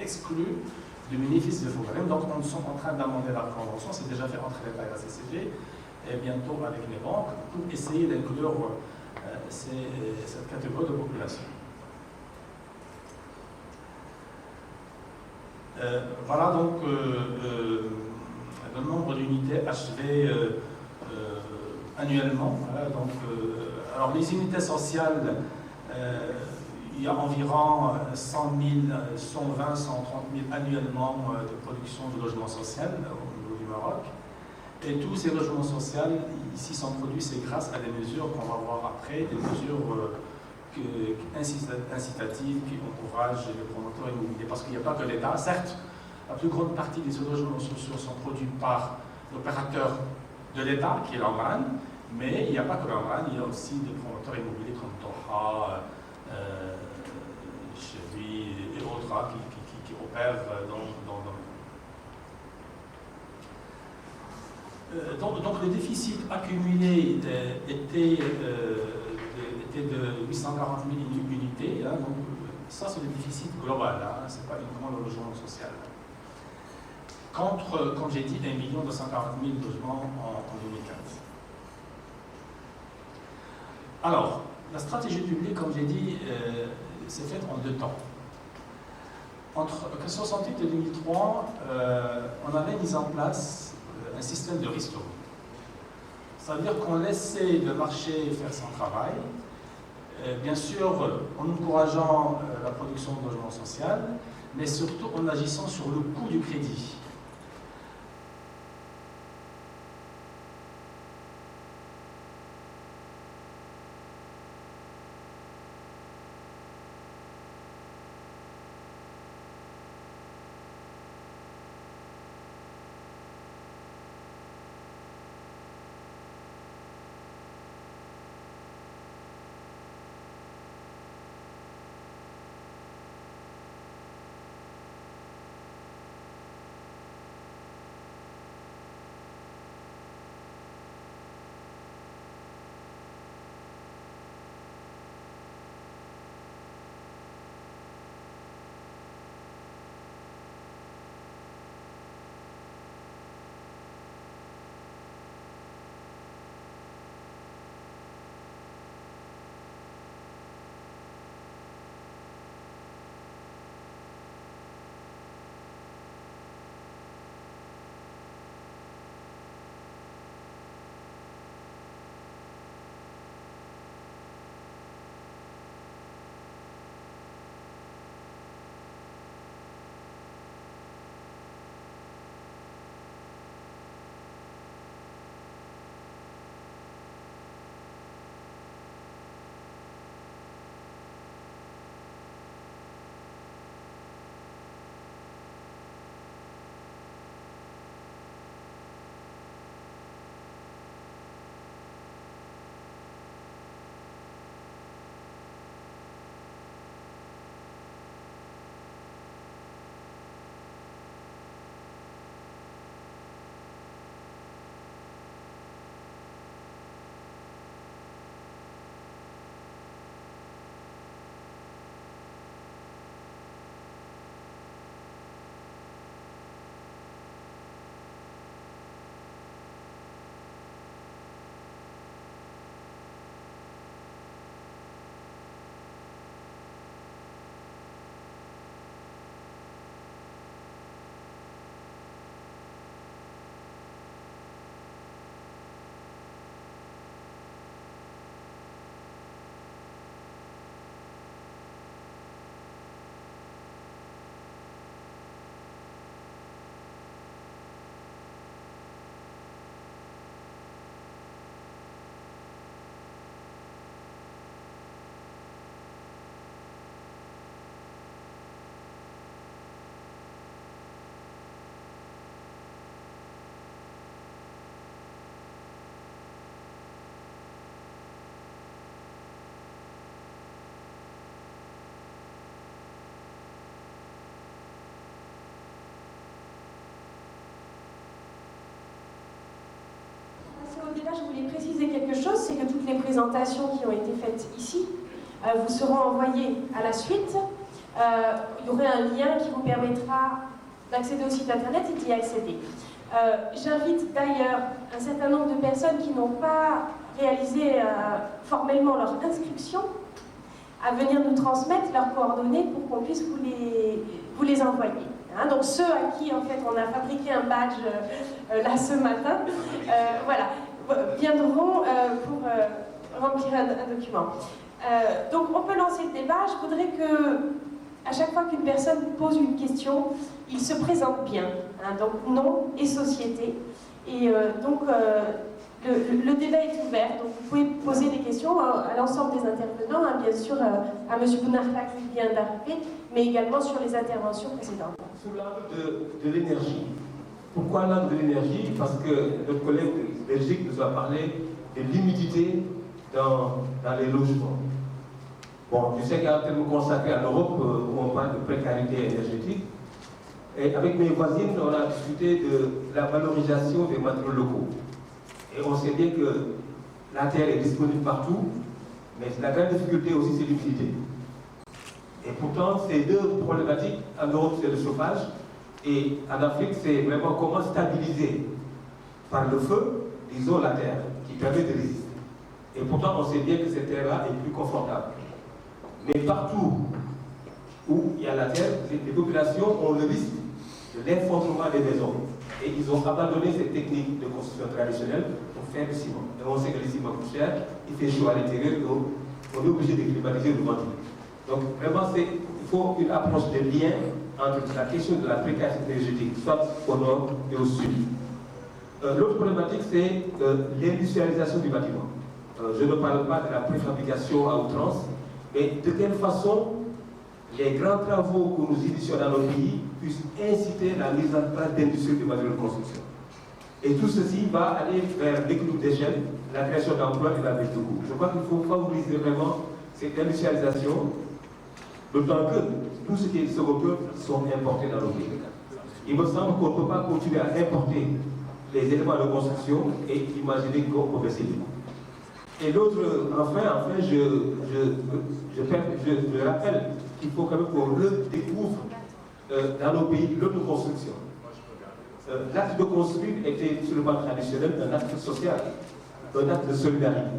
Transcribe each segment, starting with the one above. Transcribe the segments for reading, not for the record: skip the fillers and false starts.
exclus du bénéfice de Foucault. Donc nous sommes en train d'amender la convention, c'est déjà fait entre l'État et la CCG, et bientôt avec les banques, pour essayer d'inclure cette catégorie de population. Voilà donc le nombre d'unités achevées annuellement. Voilà, donc, alors les unités sociales, il y a environ 100 000, 120, 130 000 annuellement de production de logements sociaux au niveau du Maroc. Et tous ces logements sociaux ici sont produits, c'est grâce à des mesures qu'on va voir après, des mesures incitatives qui encouragent les promoteurs immobiliers. Parce qu'il n'y a pas que l'État. Certes, la plus grande partie des logements sociaux sont produits par l'opérateur de l'État, qui est l'Amran, mais il n'y a pas que l'Amran, il y a aussi des promoteurs immobiliers comme Toha, Chevy et autres qui opèrent dans le domaine. Donc le déficit accumulé était de 840 000 unités, hein, donc ça c'est le déficit global, hein, ce n'est pas uniquement le logement social. Contre, comme j'ai dit, 1 240 000 logements en 2015. Alors, la stratégie publique, comme j'ai dit, s'est faite en 2 temps. Entre 1968 et 2003, on avait mis en place un système de ristourne. C'est-à-dire qu'on laissait le marché faire son travail, bien sûr en encourageant la production de logement social, mais surtout en agissant sur le coût du crédit. Déjà, je voulais préciser quelque chose, c'est que toutes les présentations qui ont été faites ici vous seront envoyées à la suite Il y aurait un lien qui vous permettra d'accéder au site internet et d'y accéder. J'invite d'ailleurs un certain nombre de personnes qui n'ont pas réalisé formellement leur inscription à venir nous transmettre leurs coordonnées pour qu'on puisse vous les envoyer. Hein, donc ceux à qui en fait on a fabriqué un badge là ce matin, voilà, viendront pour remplir un document. Donc on peut lancer le débat. Je voudrais que à chaque fois qu'une personne pose une question, il se présente bien. Hein, donc nom et société. Et le débat est ouvert, donc vous pouvez poser des questions à l'ensemble des intervenants, hein, bien sûr à M. Bounarfa qui vient d'arriver, mais également sur les interventions précédentes. Sur l'angle de l'énergie. Pourquoi l'angle de l'énergie? Parce que notre collègue de Belgique nous a parlé de l'humidité dans les logements. Bon, je sais qu'il y a un terme consacré en Europe où on parle de précarité énergétique. Et avec mes voisines, on a discuté de la valorisation des matériaux locaux. Et on sait bien que la terre est disponible partout, mais la grande difficulté aussi, c'est l'humidité. Et pourtant, ces deux problématiques, en Europe, c'est le chauffage, et en Afrique, c'est vraiment comment stabiliser par le feu, disons, la terre, qui permet de résister. Et pourtant, on sait bien que cette terre-là est plus confortable. Mais partout où il y a la terre, les populations ont le risque de l'effondrement des maisons. Et ils ont abandonné cette technique de construction traditionnelle pour faire du ciment. Et on sait que le ciment coûte cher, il fait chaud à l'intérieur, donc on est obligé de climatiser le ventiler. Donc vraiment, il faut une approche de lien entre la question de la précarité énergétique, soit au nord et au sud. L'autre problématique, c'est l'industrialisation du bâtiment. Je ne parle pas de la préfabrication à outrance, mais de quelle façon les grands travaux que nous initions dans nos pays puissent inciter la mise en place d'industries de matériaux de construction. Et tout ceci va aller vers l'équilibre des chaînes, la création d'emplois et la baisse de coûts. Je crois qu'il faut favoriser vraiment cette industrialisation, d'autant que tout ce qui est second œuvre sont importés dans nos pays. Il me semble qu'on ne peut pas continuer à importer les éléments de construction et imaginer qu'on peut baisser les coûts. Et l'autre, enfin, je rappelle qu'il faut quand même qu'on redécouvre dans nos pays l'autoconstruction. L'acte de construire était sur le plan traditionnel un acte social, un acte de solidarité.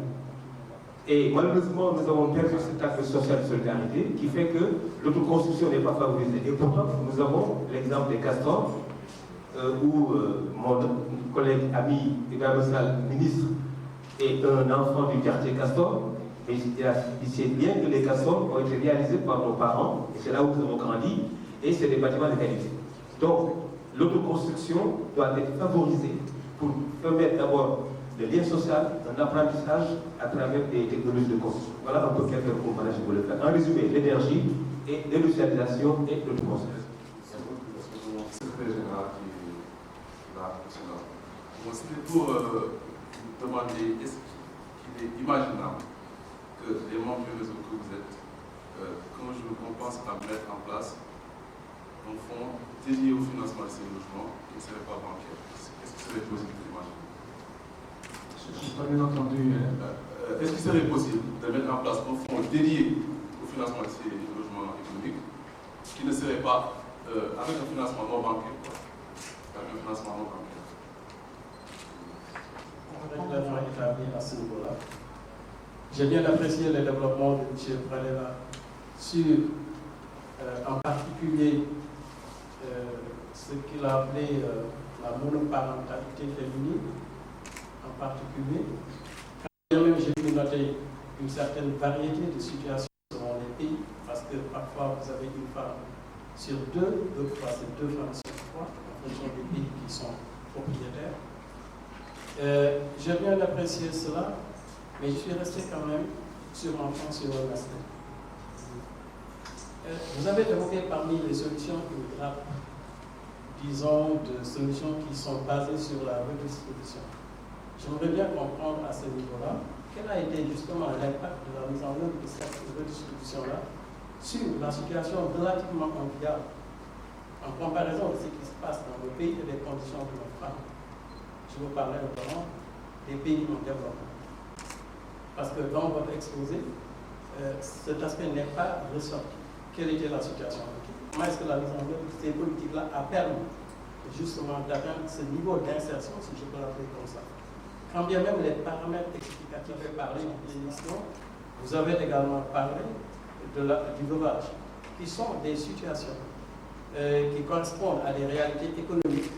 Et malheureusement, nous avons perdu cet acte social de solidarité qui fait que l'autoconstruction n'est pas favorisée. Et pourtant, nous avons l'exemple des castors, où mon collègue ami Ibrahim Sall, ministre, est un enfant du quartier Castor, mais il sait bien que les castors ont été réalisés par nos parents, et c'est là où nous avons grandi, et c'est des bâtiments de qualité. Donc, l'autoconstruction doit être favorisée pour permettre d'abord le lien social, un apprentissage à travers des technologies de construction. Voilà un peu quelques recommandations pour le faire. En résumé, l'énergie et l'industrialisation et l'autoconstruction. C'est le secrétaire général qui va cela. Bon, c'était pour demander est-ce qu'il est imaginable que les membres du réseau que vous êtes, qu'un jour on pense à mettre en place un fonds dédié au financement de ces logements qui ne serait pas bancaire. Est-ce que ce serait possible d'imaginer? Je n'ai pas bien entendu. Est-ce qu'il serait possible de mettre en place un fonds dédié au financement de ces logements économiques qui ne serait pas avec un financement non bancaire, quoi. Avec un financement non bancaire. Régulalement établi à ce niveau-là. J'ai bien apprécié le développement de M. Pralela sur, en particulier, ce qu'il a appelé la monoparentalité féminine, en particulier. Même j'ai pu noter une certaine variété de situations selon les pays, parce que parfois vous avez une femme sur deux, d'autres fois c'est deux femmes sur trois, en fonction des pays qui sont propriétaires. J'ai bien apprécié cela, mais je suis resté quand même sur un point sur un aspect. Vous avez évoqué parmi les solutions que grappent, disons, de solutions qui sont basées sur la redistribution. J'aimerais bien comprendre à ce niveau-là quel a été justement l'impact de la mise en œuvre de cette redistribution-là sur la situation relativement enviable en comparaison de ce qui se passe dans le pays et des conditions de nos femmes. Je vous parlais notamment des pays en développement. Parce que dans votre exposé, cet aspect n'est pas ressorti. quelle était la situation? Comment est-ce que la mise en œuvre de ces politiques-là a permis justement d'atteindre ce niveau d'insertion, si je peux l'appeler comme ça? Quand bien même les paramètres explicatifs fait parler de l'émission, vous avez également parlé du veuvage, qui sont des situations qui correspondent à des réalités économiques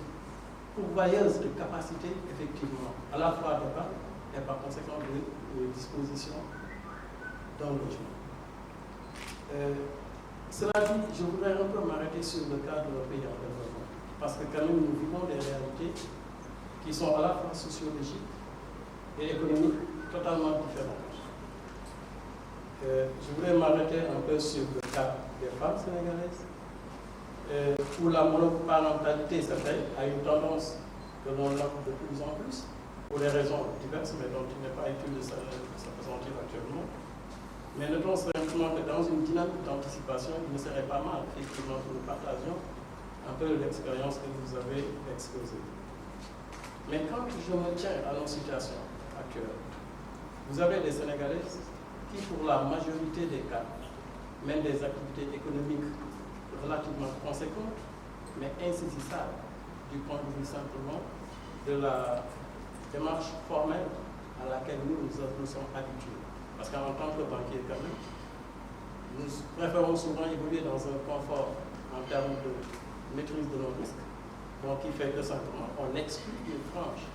pourvoyeuses de capacités, effectivement, à la fois d'épargne et par conséquent de disposition dans le logement. Cela dit, je voudrais un peu m'arrêter sur le cas de nos pays en développement, parce que quand même nous vivons des réalités qui sont à la fois sociologiques et économiques totalement différentes. Je voudrais m'arrêter un peu sur le cas des femmes sénégalaises, où la monoparentalité, c'est vrai, a une tendance que l'on a de plus en plus, pour des raisons diverses, mais dont il n'est pas utile de s'appesantir actuellement. Mais notons simplement que dans une dynamique d'anticipation, il ne serait pas mal, effectivement, que nous partagions un peu l'expérience que vous avez exposée. Mais quand je me tiens à nos situations actuelles, vous avez des Sénégalaises qui, pour la majorité des cas, mènent des activités économiques relativement conséquentes, mais insaisissables du point de vue simplement de la démarche formelle à laquelle nous sommes habitués. Parce qu'en tant que banquier, quand même, nous préférons souvent évoluer dans un confort en termes de maîtrise de nos risques, donc qui fait que simplement on exclut une frange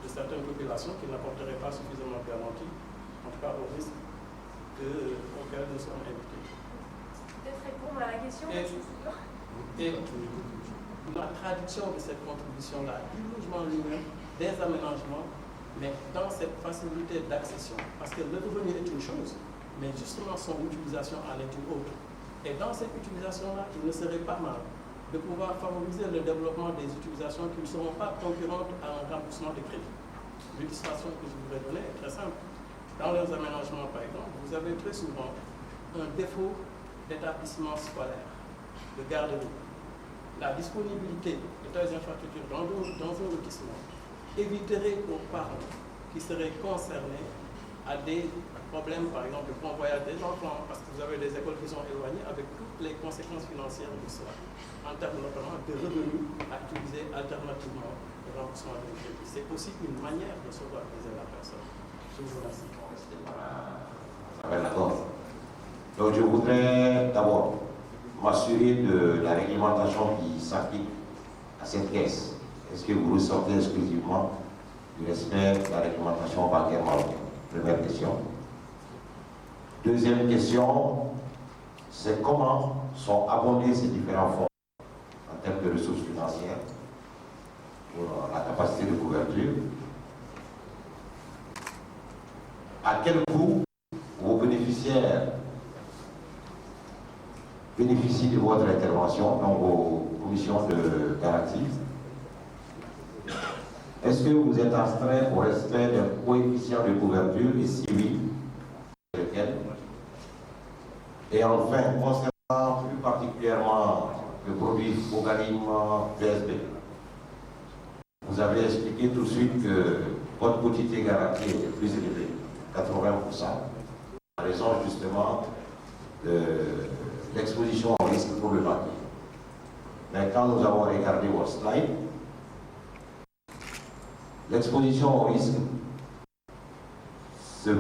de certaines populations qui n'apporteraient pas suffisamment de garantie, en tout cas au risque auquel nous sommes invités. Peut-être répondre à la question. Et la traduction de cette contribution-là, du logement lui-même, des aménagements, mais dans cette facilité d'accession. Parce que le revenu est une chose, mais justement son utilisation en est une autre. Et dans cette utilisation-là, il ne serait pas mal de pouvoir favoriser le développement des utilisations qui ne seront pas concurrentes à un remboursement de crédit. L'illustration que je voudrais donner est très simple. Dans leurs aménagements, par exemple, vous avez très souvent un défaut d'établissement scolaire, de garderie. La disponibilité de telles infrastructures dans un lotissement éviterait aux parents qui seraient concernés à des problèmes, par exemple, de convoyage des enfants, parce que vous avez des écoles qui sont éloignées avec toutes les conséquences financières de cela, en termes notamment de revenus à utiliser alternativement au remboursement de crédit. C'est aussi une manière de solvabiliser la personne. Je vous remercie. Donc je voudrais d'abord m'assurer de la réglementation qui s'applique à cette caisse. Est-ce que vous ressortez exclusivement du respect de la réglementation bancaire marocaine? Première question. Deuxième question, c'est comment sont abondés ces différents fonds en termes de ressources financières pour la capacité de couverture. À quel coût vos bénéficiaires bénéficient de votre intervention, donc vos commissions de garantie? Est-ce que vous êtes astreint au respect d'un coefficient de couverture et si oui, lequel? Et enfin, concernant plus particulièrement le produit Bogalim VSB, vous avez expliqué tout de suite que votre quotité garantie est plus élevée, 80%, en raison justement de l'exposition au risque pour le banquier. Mais quand nous avons regardé votre slide, l'exposition au risque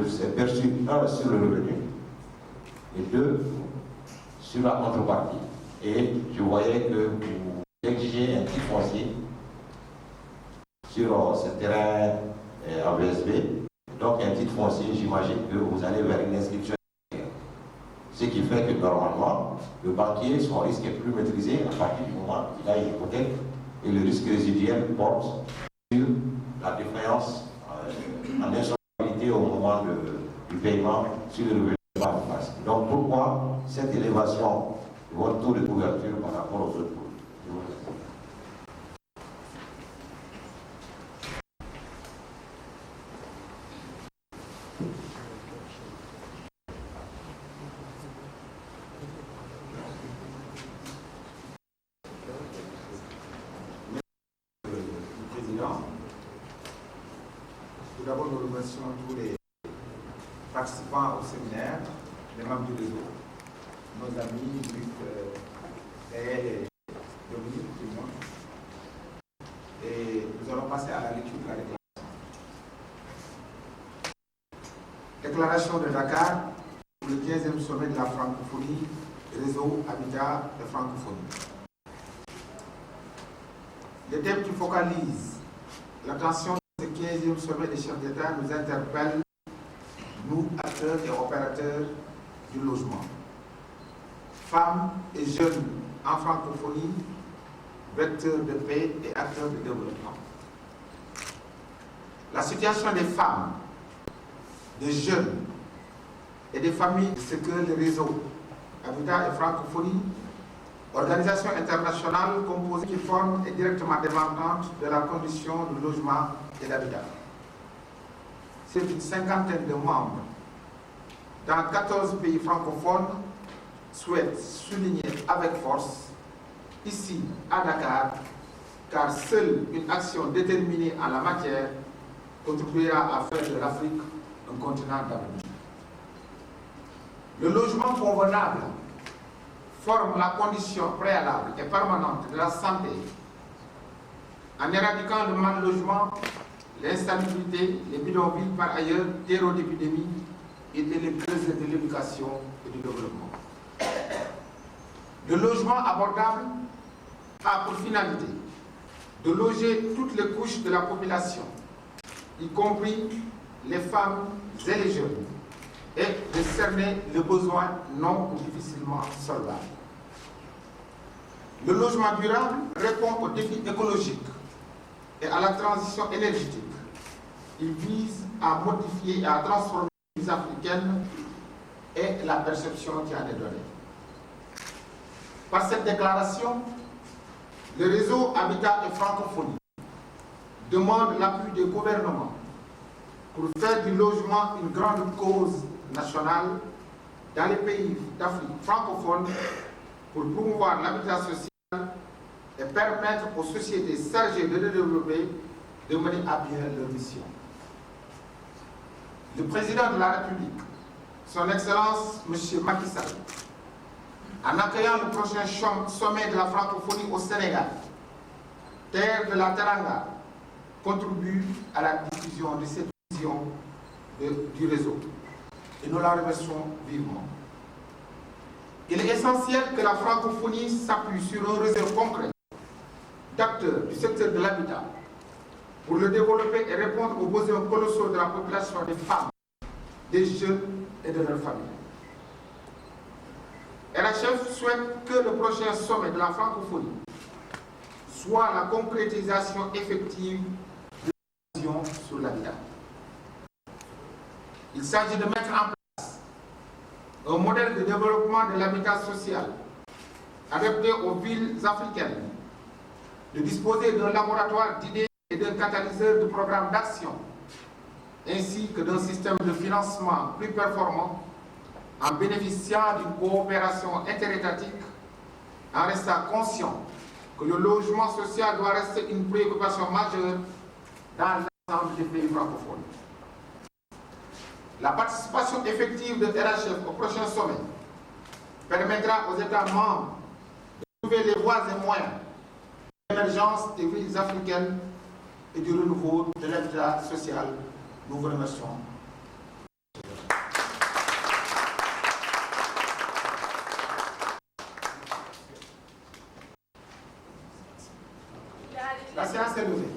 c'est perçu, un, sur le revenu, et deux, sur la contrepartie. Et je voyais que vous exigez un titre foncier sur ce terrain en VSB. Donc un titre foncier, j'imagine que vous allez vers une inscription. Ce qui fait que normalement, le banquier, son risque est plus maîtrisé à partir du moment qu'il a une hypothèque et le risque résiduel porte sur la défaillance en insolvabilité au moment du paiement sur le revenu de la place. Donc pourquoi cette élévation de votre taux de couverture par rapport aux autres taux? Tout d'abord, nous remercions tous les participants au séminaire, les membres du réseau. nos amis Luc, Gaël et Dominique, du moins. Et nous allons passer à la lecture de la déclaration. Déclaration de Dakar pour le 15e sommet de la francophonie, réseau Habitat de francophonie. Les thèmes qui focalisent l'attention de ce 15e sommet des chefs d'État nous interpellent, nous, acteurs et opérateurs du logement. Femmes et jeunes en francophonie, vecteurs de paix et acteurs de développement. La situation des femmes, des jeunes et des familles, c'est que le réseau Habitat et francophonie, organisation internationale composée qui forme et directement dépendante de la condition de logement et d'habitat. C'est une cinquantaine de membres dans 14 pays francophones souhaitent souligner avec force, ici à Dakar, car seule une action déterminée en la matière contribuera à faire de l'Afrique un continent d'avenir. Le logement convenable forme la condition préalable et permanente de la santé en éradiquant le mal-logement, l'insalubrité, les bidonvilles par ailleurs terreau d'épidémie et les crises de l'éducation et du développement. Le logement abordable a pour finalité de loger toutes les couches de la population, y compris les femmes et les jeunes, et de cerner le besoin non ou difficilement solvable. Le logement durable répond aux défis écologiques et à la transition énergétique. Il vise à modifier et à transformer les vies africaines et la perception qui en est donnée. Par cette déclaration, le réseau Habitat et Francophonie demande l'appui des gouvernements pour faire du logement une grande cause nationale dans les pays d'Afrique francophone pour promouvoir l'habitat social et permettre aux sociétés chargées de le développer de mener à bien leur mission. Le président de la République, son Excellence M. Macky Sall, en accueillant le prochain sommet de la francophonie au Sénégal, terre de la Teranga, contribue à la diffusion de cette vision du réseau. Et nous la remercions vivement. Il est essentiel que la francophonie s'appuie sur un réseau concret d'acteurs du secteur de l'habitat pour le développer et répondre aux besoins colossaux de la population des femmes, des jeunes et de leurs familles. RHF souhaite que le prochain sommet de la francophonie soit la concrétisation effective de la vision sur l'habitat. Il s'agit de mettre en place un modèle de développement de l'habitat social adapté aux villes africaines, de disposer d'un laboratoire d'idées et d'un catalyseur de programmes d'action, ainsi que d'un système de financement plus performant en bénéficiant d'une coopération interétatique, en restant conscient que le logement social doit rester une préoccupation majeure dans l'ensemble des pays francophones. La participation effective de RHF au prochain sommet permettra aux États membres de trouver les voies et moyens de l'émergence des villes africaines et du renouveau de l'habitat social. Nous vous remercions. La séance est levée.